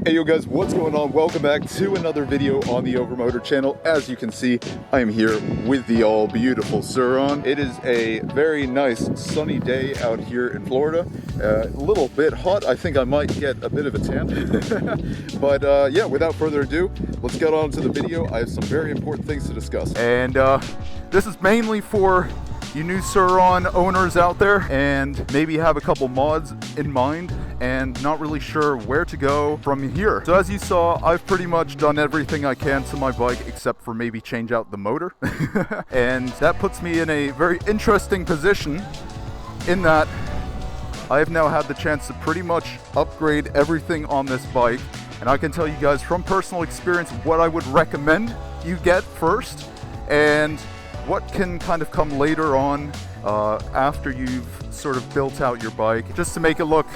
Hey yo guys, what's going on? Welcome back to another video on the Overmotor channel. As you can see, I am here with the all beautiful Sur Ron. It is a very nice sunny day out here in Florida. A little bit hot. I think I might get a bit of a tan. But yeah, without further ado, let's get on to the video. I have some very important things to discuss. And this is mainly for you new Sur Ron owners out there and maybe have a couple mods in mind and not really sure where to go from here. So as you saw, I've pretty much done everything I can to my bike except for maybe change out the motor. And that puts me in a very interesting position in that I have now had the chance to pretty much upgrade everything on this bike. And I can tell you guys from personal experience what I would recommend you get first and what can kind of come later on after you've sort of built out your bike, just to make it look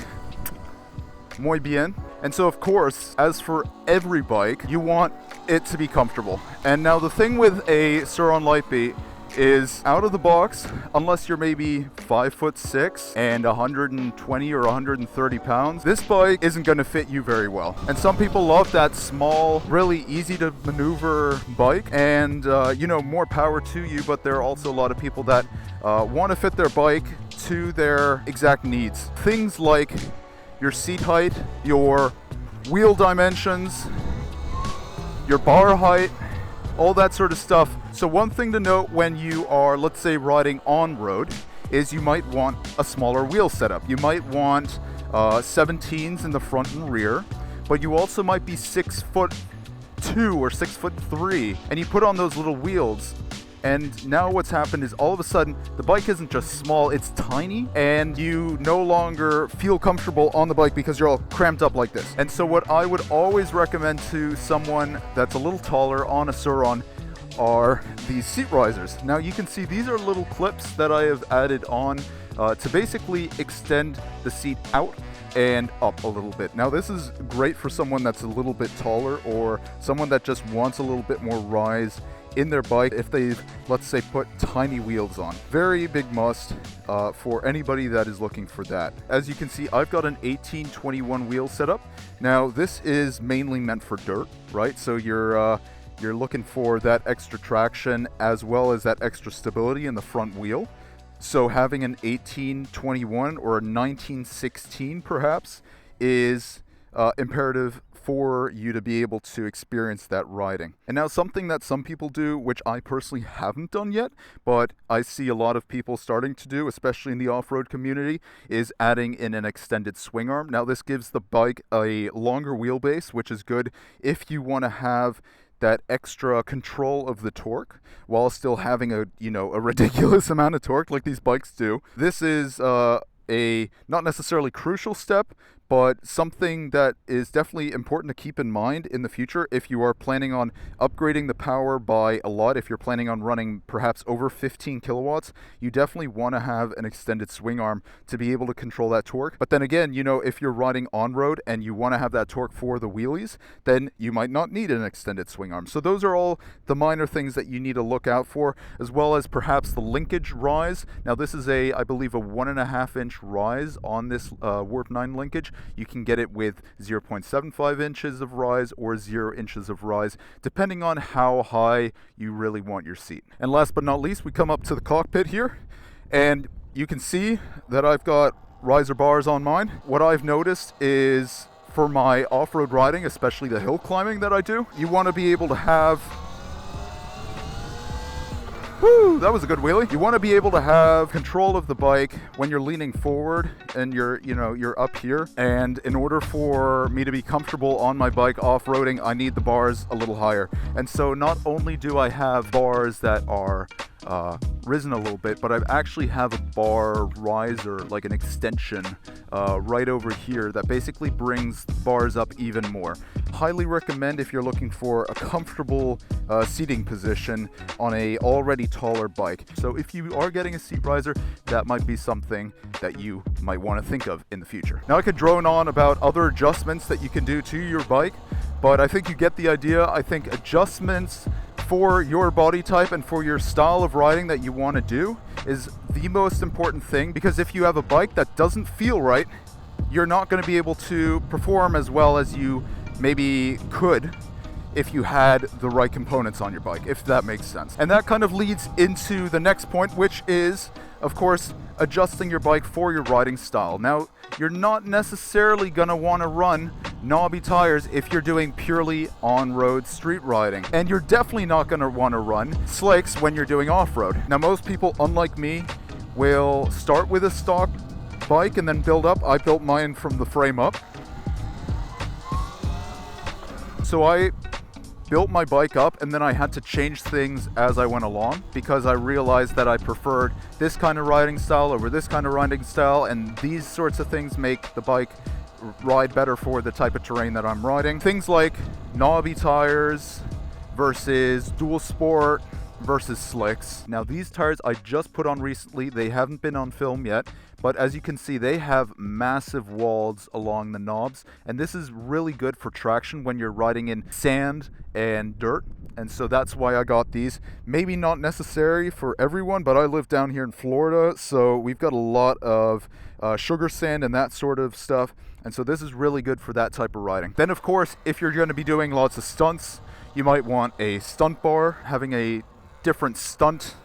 muy bien. And so of course, as for every bike, you want it to be comfortable. And now the thing with a Surron Lightbait is out of the box, unless you're maybe 5'6" and 120 or 130 pounds, this bike isn't going to fit you very well. And some people love that small, really easy to maneuver bike, and you know, more power to you. But there are also a lot of people that want to fit their bike to their exact needs. Things like your seat height, your wheel dimensions, your bar height, all that sort of stuff. So one thing to note when you are, let's say, riding on road is you might want a smaller wheel setup. You might want 17s in the front and rear, but you also might be 6'2" or 6'3", and you put on those little wheels. And now what's happened is all of a sudden the bike isn't just small, it's tiny, and you no longer feel comfortable on the bike because you're all cramped up like this. And so what I would always recommend to someone that's a little taller on a Surron are these seat risers. Now you can see these are little clips that I have added on to basically extend the seat out and up a little bit. Now this is great for someone that's a little bit taller or someone that just wants a little bit more rise in their bike if they've, let's say, put tiny wheels on. Very big must for anybody that is looking for that. As you can see, I've got an 1821 wheel setup. Now this is mainly meant for dirt, right? So you're looking for that extra traction as well as that extra stability in the front wheel. So having an 1821 or a 1916 perhaps is imperative for you to be able to experience that riding. And now something that some people do, which I personally haven't done yet, but I see a lot of people starting to do, especially in the off-road community, is adding in an extended swing arm. Now this gives the bike a longer wheelbase, which is good if you want to have that extra control of the torque while still having a ridiculous amount of torque like these bikes do. This is a not necessarily crucial step, but something that is definitely important to keep in mind in the future if you are planning on upgrading the power by a lot. If you're planning on running perhaps over 15 kilowatts, you definitely want to have an extended swing arm to be able to control that torque. But then again, you know, if you're riding on road and you want to have that torque for the wheelies, then you might not need an extended swing arm. So those are all the minor things that you need to look out for, as well as perhaps the linkage rise. Now this is I believe a 1.5 inch rise on this Warp 9 linkage. You can get it with 0.75 inches of rise or 0 inches of rise, depending on how high you really want your seat. And last but not least, we come up to the cockpit here, and you can see that I've got riser bars on mine. What I've noticed is for my off-road riding, especially the hill climbing that I do, you want to be able to have that was a good wheelie. You want to be able to have control of the bike when you're leaning forward and you're up here. And in order for me to be comfortable on my bike off-roading, I need the bars a little higher. And so not only do I have bars that are risen a little bit, but I actually have a bar riser, like an extension right over here that basically brings bars up even more. Highly recommend if you're looking for a comfortable seating position on a already taller bike. So if you are getting a seat riser, that might be something that you might want to think of in the future. Now I could drone on about other adjustments that you can do to your bike, but I think you get the idea. I think adjustments for your body type and for your style of riding that you want to do is the most important thing, because if you have a bike that doesn't feel right, you're not going to be able to perform as well as you maybe could if you had the right components on your bike, if that makes sense. And that kind of leads into the next point, which is, of course, adjusting your bike for your riding style. Now, you're not necessarily gonna wanna run knobby tires if you're doing purely on-road street riding. And you're definitely not gonna wanna run slicks when you're doing off-road. Now, most people, unlike me, will start with a stock bike and then build up. I built mine from the frame up. So I built my bike up and then I had to change things as I went along because I realized that I preferred this kind of riding style over this kind of riding style, and these sorts of things make the bike ride better for the type of terrain that I'm riding. Things like knobby tires versus dual sport versus slicks. Now, these tires I just put on recently. They haven't been on film yet, but as you can see, they have massive walls along the knobs, and this is really good for traction when you're riding in sand and dirt. And so that's why I got these. Maybe not necessary for everyone, but I live down here in Florida, so we've got a lot of sugar sand and that sort of stuff, and so this is really good for that type of riding. Then, of course, if you're going to be doing lots of stunts, you might want a stunt bar, having a different stunt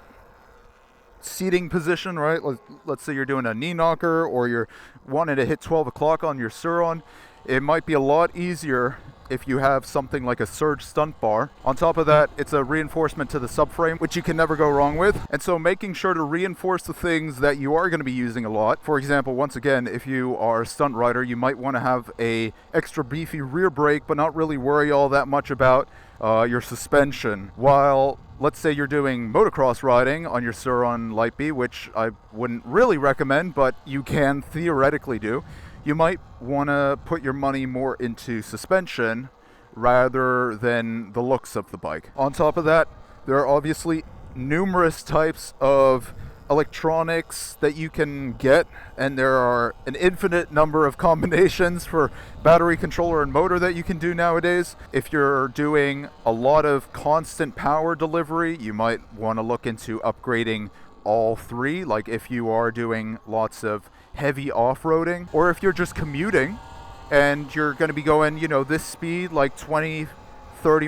seating position, right? Let's say you're doing a knee knocker or you're wanting to hit 12 o'clock on your Surron. It might be a lot easier if you have something like a surge stunt bar. On top of that, it's a reinforcement to the subframe, which you can never go wrong with. And so making sure to reinforce the things that you are going to be using a lot. For example, once again, if you are a stunt rider, you might want to have a extra beefy rear brake, but not really worry all that much about your suspension. While let's say you're doing motocross riding on your Surron Light B, which I wouldn't really recommend, but you can theoretically do. You might want to put your money more into suspension rather than the looks of the bike. On top of that, there are obviously numerous types of electronics that you can get, and there are an infinite number of combinations for battery, controller, and motor that you can do nowadays. If you're doing a lot of constant power delivery, you might want to look into upgrading all three, like if you are doing lots of heavy off-roading, or if you're just commuting and you're going to be going, you know, this speed, like 20-30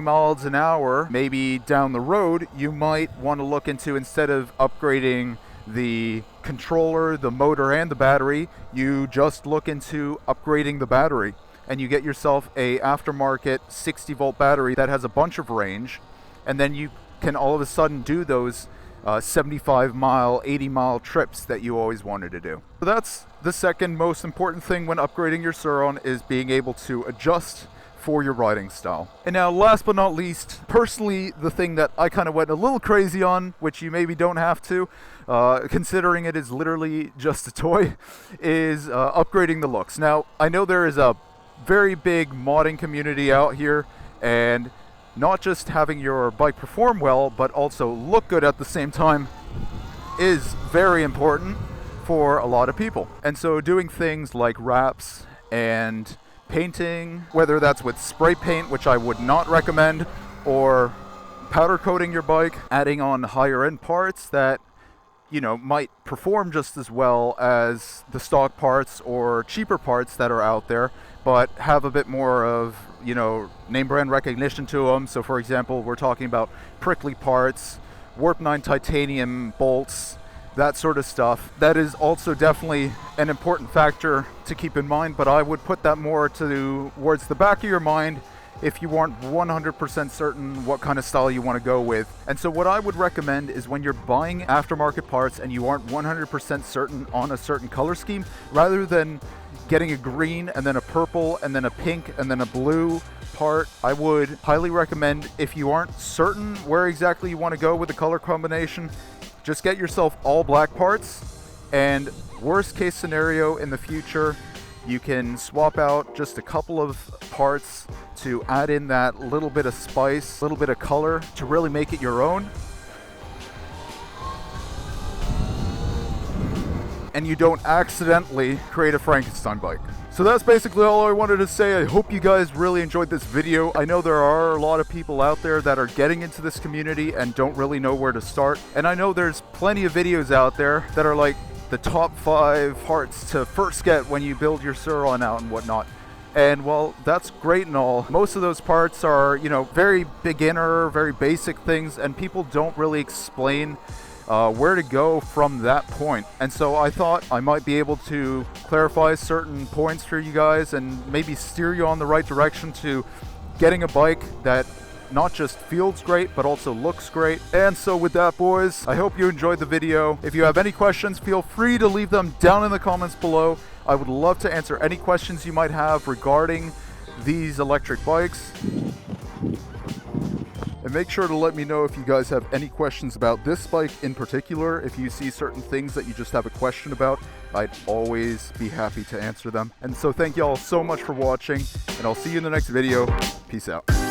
miles an hour, maybe down the road, you might want to look into, instead of upgrading the controller, the motor, and the battery, you just look into upgrading the battery, and you get yourself a aftermarket 60-volt battery that has a bunch of range, and then you can all of a sudden do those 75-mile, 80-mile trips that you always wanted to do. So that's the second most important thing when upgrading your Surron, is being able to adjust for your riding style. And now, last but not least, personally, the thing that I kind of went a little crazy on, which you maybe don't have to, considering it is literally just a toy, is upgrading the looks. Now, I know there is a very big modding community out here, and not just having your bike perform well, but also look good at the same time is very important for a lot of people. And so doing things like wraps and painting, whether that's with spray paint, which I would not recommend, or powder coating your bike, adding on higher end parts that, you know, might perform just as well as the stock parts or cheaper parts that are out there, but have a bit more of, you know, name brand recognition to them. So for example, we're talking about prickly parts, Warp 9 titanium bolts, that sort of stuff. That is also definitely an important factor to keep in mind, but I would put that more towards the back of your mind if you aren't 100% certain what kind of style you want to go with. And so what I would recommend is, when you're buying aftermarket parts and you aren't 100% certain on a certain color scheme, rather than getting a green and then a purple and then a pink and then a blue part, I would highly recommend, if you aren't certain where exactly you want to go with the color combination, just get yourself all black parts, and worst case scenario in the future, you can swap out just a couple of parts to add in that little bit of spice, little bit of color to really make it your own. And you don't accidentally create a Frankenstein bike. So that's basically all I wanted to say. I hope you guys really enjoyed this video. I know there are a lot of people out there that are getting into this community and don't really know where to start. And I know there's plenty of videos out there that are like the top 5 parts to first get when you build your Surron out and whatnot. And well, that's great and all. Most of those parts are, you know, very beginner, very basic things, and people don't really explain where to go from that point. And so I thought I might be able to clarify certain points for you guys and maybe steer you on the right direction to getting a bike that not just feels great, but also looks great. And so with that, boys, I hope you enjoyed the video. If you have any questions, feel free to leave them down in the comments below. I would love to answer any questions you might have regarding these electric bikes. And make sure to let me know if you guys have any questions about this bike in particular. If you see certain things that you just have a question about, I'd always be happy to answer them. And so thank y'all so much for watching, and I'll see you in the next video. Peace out.